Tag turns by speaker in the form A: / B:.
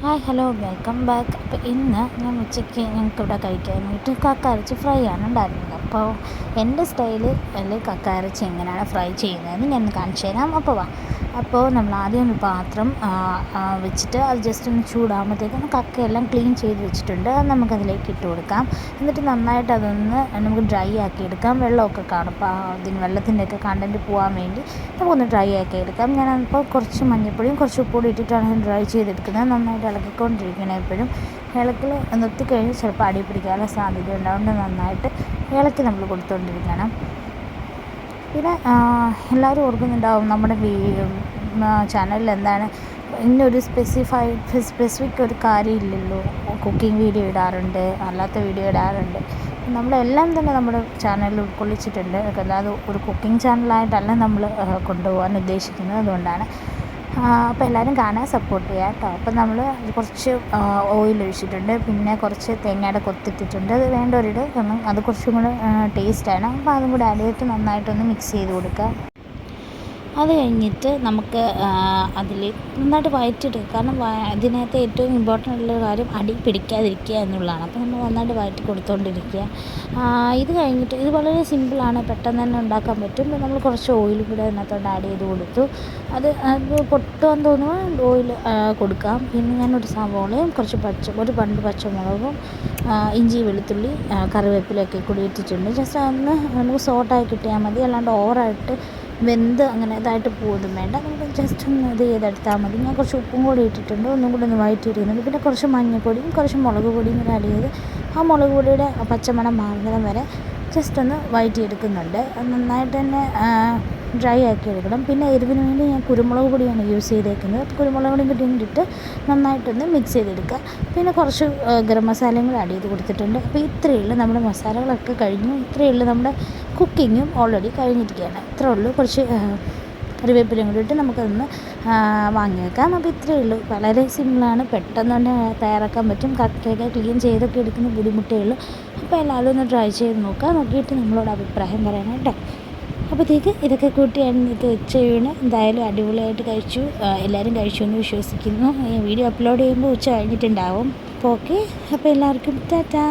A: Hi hello welcome back. അപ്പോൾ ഇന്ന് ഞാൻ ഉച്ചയ്ക്ക് ഞങ്ങൾക്കിവിടെ കഴിക്കാനായിട്ട് കക്ക ഇറച്ചി ഫ്രൈ ആണ് ഉണ്ടായിരുന്നത്. അപ്പോൾ എൻ്റെ സ്റ്റൈലിൽ കക്ക ഇറച്ചി എങ്ങനെയാണ് ഫ്രൈ ചെയ്യുന്നതെന്ന് ഞാൻ കാണിച്ചു തരാം. അപ്പോൾ നമ്മൾ ആദ്യം ഒരു പാത്രം വെച്ചിട്ട് അത് ജസ്റ്റ് ഒന്ന് ചൂടാകുമ്പോഴത്തേക്കും കക്കയെല്ലാം ക്ലീൻ ചെയ്ത് വെച്ചിട്ടുണ്ട്. അത് നമുക്കതിലേക്ക് ഇട്ട് കൊടുക്കാം. എന്നിട്ട് നന്നായിട്ട് അതൊന്ന് നമുക്ക് ഡ്രൈ ആക്കി എടുക്കാം. വെള്ളമൊക്കെ കാണും, അപ്പോൾ അതിന് വെള്ളത്തിൻ്റെയൊക്കെ കണ്ടൻറ്റ് പോകാൻ വേണ്ടി നമുക്കൊന്ന് ഡ്രൈ ആക്കി എടുക്കാം. ഞാനപ്പോൾ കുറച്ച് മഞ്ഞൾപ്പൊടിയും കുറച്ച് ഉപ്പുകൂടി ഇട്ടിട്ടാണ് ഡ്രൈ ചെയ്തെടുക്കുന്നത്. നന്നായിട്ട് ഇളക്കിക്കൊണ്ടിരിക്കണം. എപ്പോഴും ഇളക്കിൽ നിർത്തിക്കഴിഞ്ഞ് ചിലപ്പോൾ അടി പിടിക്കാനുള്ള സാധ്യതയുണ്ട്. അതുകൊണ്ട് നന്നായിട്ട് ഇളക്കി നമ്മൾ കൊടുത്തുകൊണ്ടിരിക്കണം. പിന്നെ എല്ലാവരും ഓർക്കുന്നുണ്ടാവും നമ്മുടെ ചാനലിൽ എന്താണ് ഇന്നൊരു സ്പെസിഫിക് ഒരു കാര്യമില്ലല്ലോ. കുക്കിംഗ് വീഡിയോ ഇടാറുണ്ട്, അല്ലാത്ത വീഡിയോ ഇടാറുണ്ട്. നമ്മളെല്ലാം തന്നെ നമ്മുടെ ചാനലിൽ ഉൾക്കൊള്ളിച്ചിട്ടുണ്ട്. അല്ലാതെ ഒരു കുക്കിംഗ് ചാനലായിട്ടല്ല നമ്മൾ കൊണ്ടുപോകാൻ ഉദ്ദേശിക്കുന്നത്. അതുകൊണ്ടാണ്. അപ്പോൾ എല്ലാവരും കാണാൻ സപ്പോർട്ട് ചെയ്യാം കേട്ടോ. അപ്പോൾ നമ്മൾ കുറച്ച് ഓയിൽ ഒഴിച്ചിട്ടുണ്ട്, പിന്നെ കുറച്ച് തേങ്ങയുടെ കൊത്തിട്ടിട്ടുണ്ട്. അത് വേണ്ടവരുടെ അത് കുറച്ചും കൂടെ ടേസ്റ്റാണ്. അപ്പോൾ അതും കൂടെ ആഡ് ചെയ്തിട്ട് നന്നായിട്ടൊന്ന് മിക്സ് ചെയ്ത് കൊടുക്കുക. അത് കഴിഞ്ഞിട്ട് നമുക്ക് അതിൽ നന്നായിട്ട് വഴറ്റിയെടുക്കുക. കാരണം ഇതിനകത്ത് ഏറ്റവും ഇമ്പോർട്ടൻ്റ് ആയിട്ടുള്ള കാര്യം അടി പിടിക്കാതിരിക്കുക എന്നുള്ളതാണ്. അപ്പോൾ നമ്മൾ നന്നായിട്ട് വഴറ്റി കൊടുത്തുകൊണ്ടിരിക്കുക. ഇത് കഴിഞ്ഞിട്ട് ഇത് വളരെ സിമ്പിളാണ്, പെട്ടെന്ന് തന്നെ ഉണ്ടാക്കാൻ പറ്റും. നമ്മൾ കുറച്ച് ഓയിൽ കൂടെ അതിനകത്തോട്ട് ആഡ് ചെയ്ത് കൊടുത്തു. അത് പൊട്ടുമെന്ന് തോന്നുമ്പോൾ ഓയിൽ കൊടുക്കാം. പിന്നെ ഞാനൊരു സവോളയും കുറച്ച് ഒരു ബണ്ട് പച്ചമുളകും ഇഞ്ചി വെളുത്തുള്ളി കറിവേപ്പിലൊക്കെ കൂടി ഇട്ടിട്ടുണ്ട്. ജസ്റ്റ് അതൊന്ന് നമുക്ക് സോട്ടായി കിട്ടിയാൽ മതി. അല്ലാണ്ട് ഓവറായിട്ട് വെന്ത് അങ്ങനെ ഇതായിട്ട് പോകുന്നതും വേണ്ട. നമുക്ക് ജസ്റ്റ് ഒന്ന് ഇത് ചെയ്തെടുത്താൽ മതി. ഞാൻ കുറച്ച് ഉപ്പും കൂടി ഇട്ടിട്ടുണ്ട്, ഒന്നും കൂടി ഒന്ന് വഴറ്റിയിടുന്നുണ്ട്. പിന്നെ കുറച്ച് മഞ്ഞൾപ്പൊടിയും കുറച്ച് മുളക് പൊടിയും കൂടി ആഡ് ചെയ്ത് ആ മുളക് പൊടിയുടെ പച്ചമണം മാറുന്നിടം വരെ ജസ്റ്റ് ഒന്ന് വഴറ്റിയെടുക്കുന്നുണ്ട്. നന്നായിട്ട് തന്നെ ഡ്രൈ ആക്കി എടുക്കണം. പിന്നെ എരിവിന് വേണ്ടി ഞാൻ കുരുമുളക് പൊടിയാണ് യൂസ് ചെയ്തേക്കുന്നത്. കുരുമുളക് പൊടിയും കൂടി ഇട്ടിട്ട് നന്നായിട്ടൊന്ന് മിക്സ് ചെയ്തെടുക്കുക. പിന്നെ കുറച്ച് ഗരം മസാലയും കൂടി ആഡ് ചെയ്ത് കൊടുത്തിട്ടുണ്ട്. അപ്പോൾ ഇത്രയേ ഉള്ളൂ, നമ്മുടെ മസാലകളൊക്കെ കഴിഞ്ഞു. ഇത്രയേ ഉള്ളൂ, നമ്മുടെ കുക്കിങ്ങും ഓൾറെഡി കഴിഞ്ഞിരിക്കുകയാണ്. ഇത്രയേ ഉള്ളൂ. കുറച്ച് കറിവേപ്പിലയും കൂടി ഇട്ട് നമുക്കതൊന്ന് വാങ്ങി വെക്കാം. അപ്പോൾ ഇത്രയേ ഉള്ളൂ, വളരെ സിമ്പിളാണ്, പെട്ടെന്ന് തന്നെ തയ്യാറാക്കാൻ പറ്റും. കക്കയൊക്കെ ക്ലീൻ ചെയ്തൊക്കെ എടുക്കുന്ന ബുദ്ധിമുട്ടേ ഉള്ളൂ. അപ്പോൾ എല്ലാവരും ഒന്ന് ട്രൈ ചെയ്ത് നോക്കുക. നോക്കിയിട്ട് നമ്മളോട് അഭിപ്രായം പറയണം കേട്ടോ. അപ്പോഴത്തേക്ക് ഇതൊക്കെ കൂട്ടിയാണ് ഇന്നത്തെ ഉച്ചയൂണ്. എന്തായാലും അടിപൊളിയായിട്ട് കഴിച്ചു. എല്ലാവരും കഴിച്ചു എന്ന് വിശ്വസിക്കുന്നു. ഈ വീഡിയോ അപ്ലോഡ് ചെയ്യുമ്പോൾ ഉച്ച കഴിഞ്ഞിട്ടുണ്ടാവും. അപ്പോൾ ഓക്കെ, അപ്പോൾ എല്ലാവർക്കും ടാറ്റാ.